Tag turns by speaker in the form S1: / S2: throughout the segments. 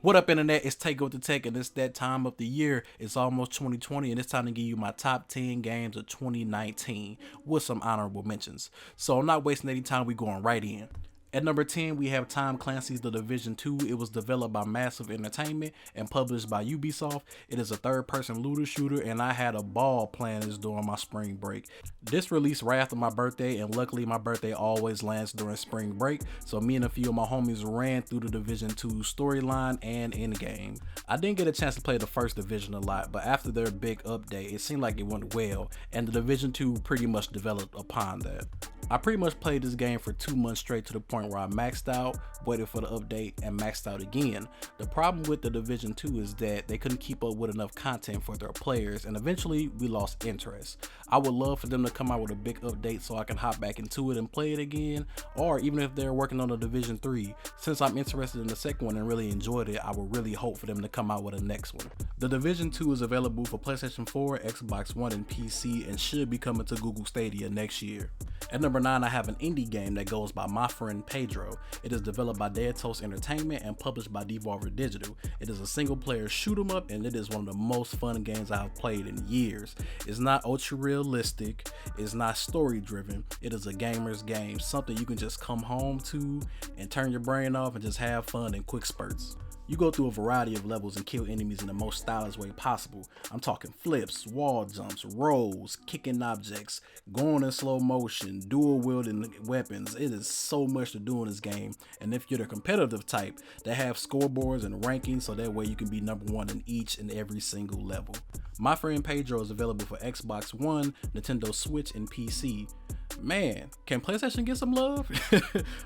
S1: What up, internet? It's Tega with the Tech, and it's that time of the year. It's almost 2020, and it's time to give you my top 10 games of 2019 with some honorable mentions. So I'm not wasting any time, we going right in. At number 10, we have Tom Clancy's The Division 2. It was developed by Massive Entertainment and published by Ubisoft. It is a third-person looter shooter, and I had a ball playing this during my spring break. This released right after my birthday, and luckily my birthday always lands during spring break, so me and a few of my homies ran through the Division 2 storyline and endgame. I didn't get a chance to play the first Division a lot, but after their big update, it seemed like it went well, and the Division 2 pretty much developed upon that. I pretty much played this game for 2 months straight to the point where I maxed out, waited for the update, and maxed out again. The problem with the Division 2 is that they couldn't keep up with enough content for their players, and eventually we lost interest. I would love for them to come out with a big update so I can hop back into it and play it again, or even if they're working on the Division 3, since I'm interested in the second one and really enjoyed it, I would really hope for them to come out with a next one. The Division 2 is available for PlayStation 4, Xbox One, and PC, and should be coming to Google Stadia next year. At number 9, I have an indie game that goes by My Friend Pedro. It is developed by Dead Toast Entertainment and published by Devolver Digital. It is a single player shoot 'em up, and it is one of the most fun games I've played in years. It's not ultra realistic, it's not story driven, it is a gamer's game, something you can just come home to and turn your brain off and just have fun in quick spurts. You go through a variety of levels and kill enemies in the most stylish way possible. I'm talking flips, wall jumps, rolls, kicking objects, going in slow motion, dual wielding weapons. It is so much to do in this game, and if you're the competitive type, they have scoreboards and rankings so that way you can be number one in each and every single level. My Friend Pedro is available for Xbox One, Nintendo Switch, and PC. Man, can PlayStation get some love?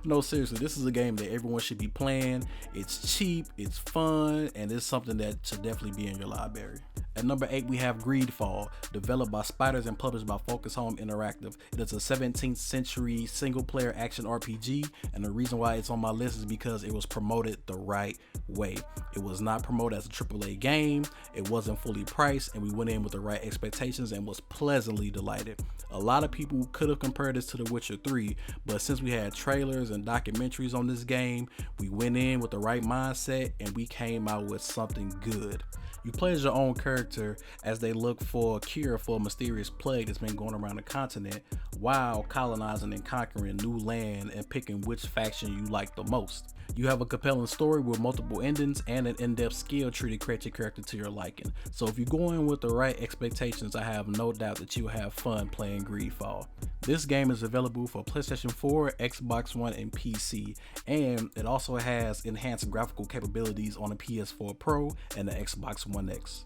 S1: No, seriously, this is a game that everyone should be playing. It's cheap, it's fun, and it's something that should definitely be in your library. At number 8, we have Greedfall, developed by Spiders and published by Focus Home Interactive. It is a 17th century single-player action RPG, and the reason why it's on my list is because it was promoted the right way. It was not promoted as a AAA game, it wasn't fully priced, and we went in with the right expectations and was pleasantly delighted. A lot of people could have compared this to The Witcher 3, but since we had trailers and documentaries on this game, we went in with the right mindset and we came out with something good. You play as your own character as they look for a cure for a mysterious plague that's been going around the continent while colonizing and conquering new land and picking which faction you like the most. You have a compelling story with multiple endings and an in-depth skill tree to create your character to your liking. So if you go in with the right expectations, I have no doubt that you will have fun playing Greedfall. This game is available for PlayStation 4, Xbox One, and PC, and it also has enhanced graphical capabilities on the PS4 Pro and the Xbox One X.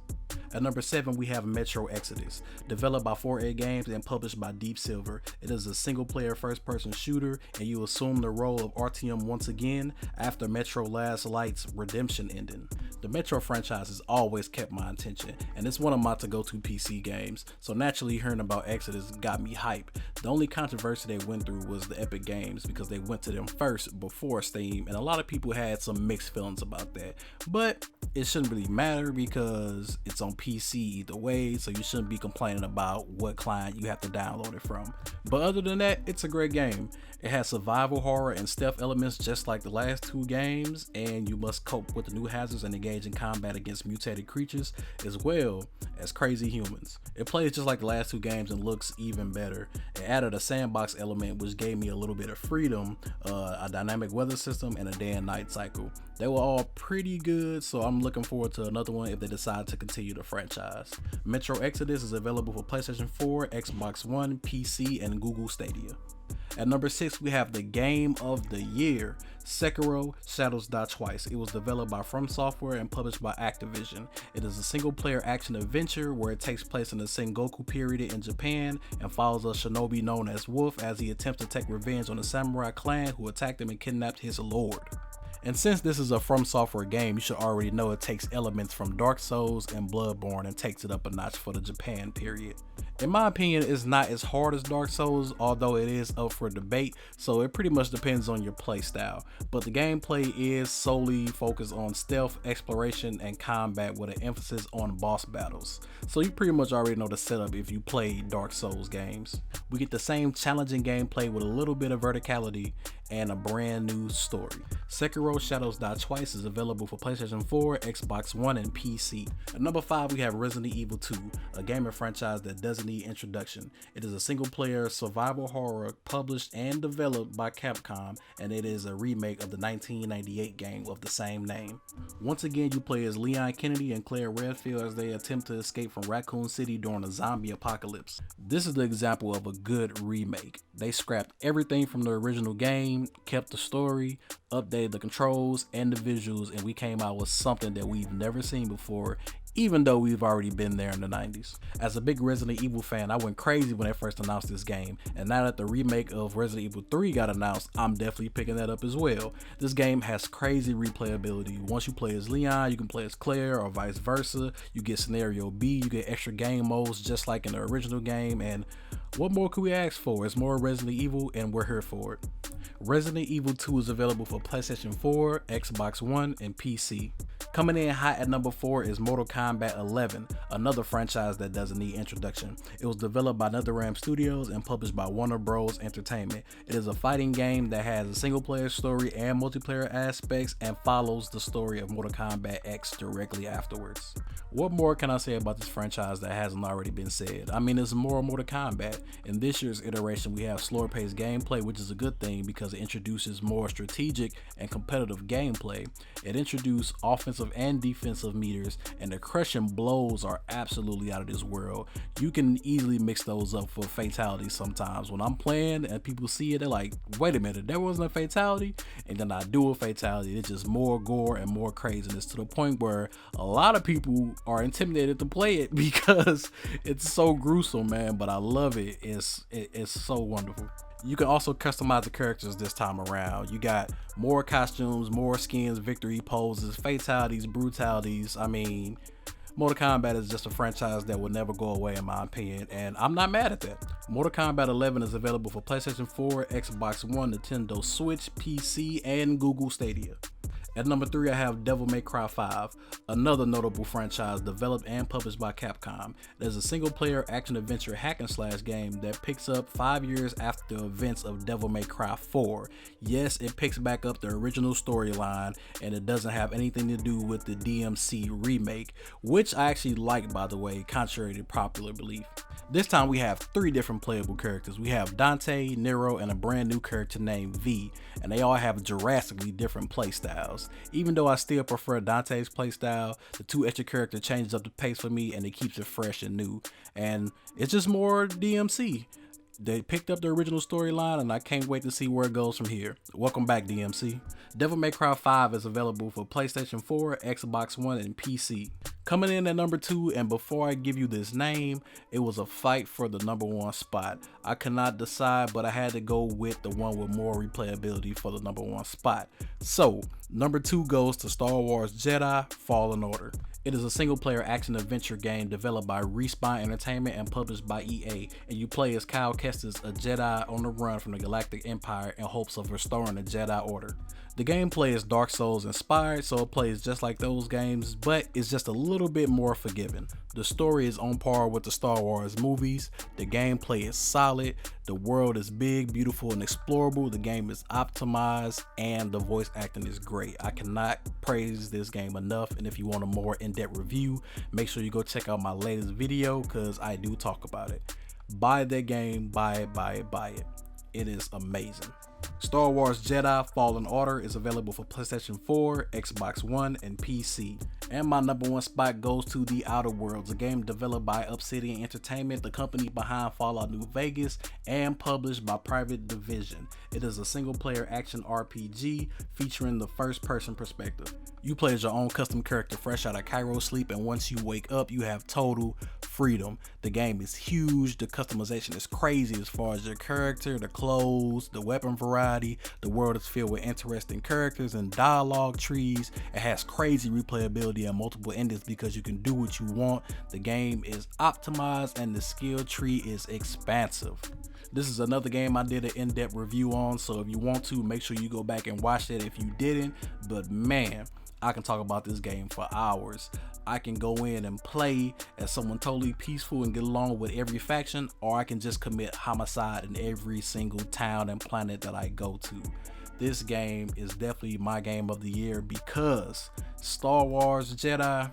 S1: At number 7, we have Metro Exodus, developed by 4A Games and published by Deep Silver. It is a single-player first-person shooter, and you assume the role of Artyom once again after Metro Last Light's redemption ending. The Metro franchise has always kept my attention, and it's one of my to-go-to PC games, so naturally hearing about Exodus got me hyped. The only controversy they went through was the Epic Games because they went to them first before Steam, and a lot of people had some mixed feelings about that. But it shouldn't really matter because it's on PC either way, so you shouldn't be complaining about what client you have to download it from. But other than that, it's a great game. It has survival horror and stealth elements just like the last 2 games, and you must cope with the new hazards and engage in combat against mutated creatures as well as crazy humans. It plays just like the last 2 games and looks even better. It added a sandbox element which gave me a little bit of freedom, a dynamic weather system, and a day and night cycle. They were all pretty good, so I'm looking forward to another one if they decide to continue the franchise. Metro Exodus is available for PlayStation 4, Xbox One, PC, and Google Stadia. At number 6, we have the game of the year, Sekiro: Shadows Die Twice. It was developed by From Software and published by Activision. It is a single-player action adventure where it takes place in the Sengoku period in Japan and follows a shinobi known as Wolf as he attempts to take revenge on the samurai clan who attacked him and kidnapped his lord. And since this is a From Software game, you should already know it takes elements from Dark Souls and Bloodborne and takes it up a notch for the Japan period. In my opinion, it's not as hard as Dark Souls, although it is up for debate, so it pretty much depends on your playstyle. But the gameplay is solely focused on stealth, exploration, and combat with an emphasis on boss battles. So you pretty much already know the setup if you play Dark Souls games. We get the same challenging gameplay with a little bit of verticality, and a brand new story. Sekiro Shadows Die Twice is available for PlayStation 4, Xbox One, and PC. At number 5, we have Resident Evil 2, a gaming franchise that doesn't need introduction. It is a single-player survival horror published and developed by Capcom, and it is a remake of the 1998 game of the same name. Once again, you play as Leon Kennedy and Claire Redfield as they attempt to escape from Raccoon City during a zombie apocalypse. This is the example of a good remake. They scrapped everything from the original game, kept the story, updated the controls and the visuals, and we came out with something that we've never seen before, even though we've already been there in the 90s. As a big Resident Evil fan, I went crazy when they first announced this game, and now that the remake of Resident Evil 3 got announced, I'm definitely picking that up as well. This game has crazy replayability. Once you play as Leon, you can play as Claire or vice versa. You get scenario B, you get extra game modes just like in the original game, and what more could we ask for? It's more Resident Evil, and we're here for it. Resident Evil 2 is available for PlayStation 4, Xbox One, and PC. Coming in hot at number 4 is Mortal Kombat 11, another franchise that doesn't need introduction. It was developed by NetherRealm Studios and published by Warner Bros. Entertainment. It is a fighting game that has a single-player story and multiplayer aspects and follows the story of Mortal Kombat X directly afterwards. What more can I say about this franchise that hasn't already been said? I mean, it's more Mortal Kombat. In this year's iteration, we have slower paced gameplay, which is a good thing because it introduces more strategic and competitive gameplay. It introduced offensive and defensive meters, and the crushing blows are absolutely out of this world. You can easily mix those up for fatalities sometimes. When I'm playing and people see it, they're like, wait a minute, there wasn't a fatality? And then I do a fatality. It's just more gore and more craziness to the point where a lot of people are intimidated to play it because it's so gruesome, man, but I love it. It's so wonderful. You can also customize the characters this time around. You got more costumes, more skins, victory poses, fatalities, brutalities. I mean, Mortal Kombat is just a franchise that will never go away in my opinion, and I'm not mad at that. Mortal Kombat 11 is available for PlayStation 4, Xbox One, Nintendo Switch, PC, and Google Stadia. At number 3, I have Devil May Cry 5, another notable franchise developed and published by Capcom. It is a single-player action-adventure hack-and-slash game that picks up 5 years after the events of Devil May Cry 4. Yes, it picks back up the original storyline, and it doesn't have anything to do with the DMC remake, which I actually like, by the way, contrary to popular belief. This time we have 3 different playable characters. We have Dante, Nero, and a brand new character named V, and they all have drastically different playstyles. Even though I still prefer Dante's playstyle, the 2 extra character changes up the pace for me and it keeps it fresh and new. And it's just more DMC. They picked up the original storyline and I can't wait to see where it goes from here. Welcome back, DMC. Devil May Cry 5 is available for PlayStation 4, Xbox One, and PC. Coming in at number 2, and before I give you this name, it was a fight for the number 1 spot. I could not decide, but I had to go with the one with more replayability for the number 1 spot. So, number 2 goes to Star Wars Jedi Fallen Order. It is a single-player action-adventure game developed by Respawn Entertainment and published by EA, and you play as Cal Kestis, a Jedi on the run from the Galactic Empire in hopes of restoring the Jedi Order. The gameplay is Dark Souls inspired, so it plays just like those games, but it's just a little bit more forgiving. The story is on par with the Star Wars movies, the gameplay is solid, the world is big, beautiful, and explorable, the game is optimized, and the voice acting is great. I cannot praise this game enough, and if you want a more in-depth review, make sure you go check out my latest video because I do talk about it. Buy that game, buy it. It is amazing. Star Wars Jedi Fallen Order is available for PlayStation 4, Xbox One, and PC. And my number 1 spot goes to The Outer Worlds, a game developed by Obsidian Entertainment, the company behind Fallout New Vegas, and published by Private Division. It is a single-player action RPG featuring the first-person perspective. You play as your own custom character fresh out of Cairo sleep, and once you wake up, you have total freedom. The game is huge, the customization is crazy as far as your character, the clothes, the weapon variety. The world is filled with interesting characters and dialogue trees. It has crazy replayability and multiple endings because you can do what you want. The game is optimized and the skill tree is expansive. This is another game I did an in-depth review on, so if you want to, make sure you go back and watch it if you didn't. But man, I can talk about this game for hours. I can go in and play as someone totally peaceful and get along with every faction, or I can just commit homicide in every single town and planet that I go to. this game is definitely my game of the year because Star Wars Jedi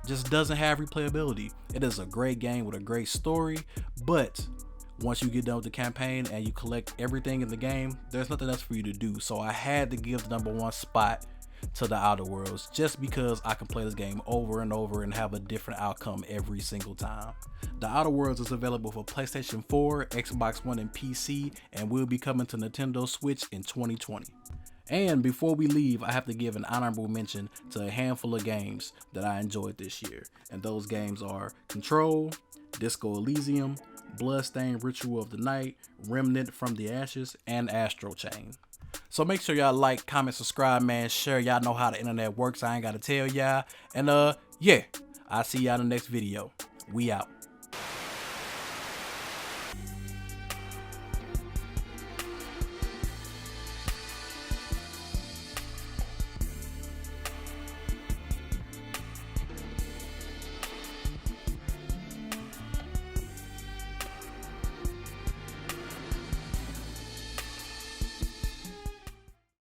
S1: just doesn't have replayability. It is a great game with a great story, but once you get done with the campaign and you collect everything in the game, there's nothing else for you to do. So I had to give the #1 spot to the Outer Worlds just because I can play this game over and over and have a different outcome every single time. The Outer Worlds is available for PlayStation 4, Xbox One, and PC, and will be coming to Nintendo Switch in 2020. And before we leave, I have to give an honorable mention to a handful of games that I enjoyed this year. And those games are Control, Disco Elysium, Bloodstained Ritual of the Night, Remnant from the Ashes, and Astral Chain. So make sure y'all like, comment, subscribe, man, share. Y'all know how the internet works. I ain't gotta tell y'all. And yeah, I'll see y'all in the next video. We out.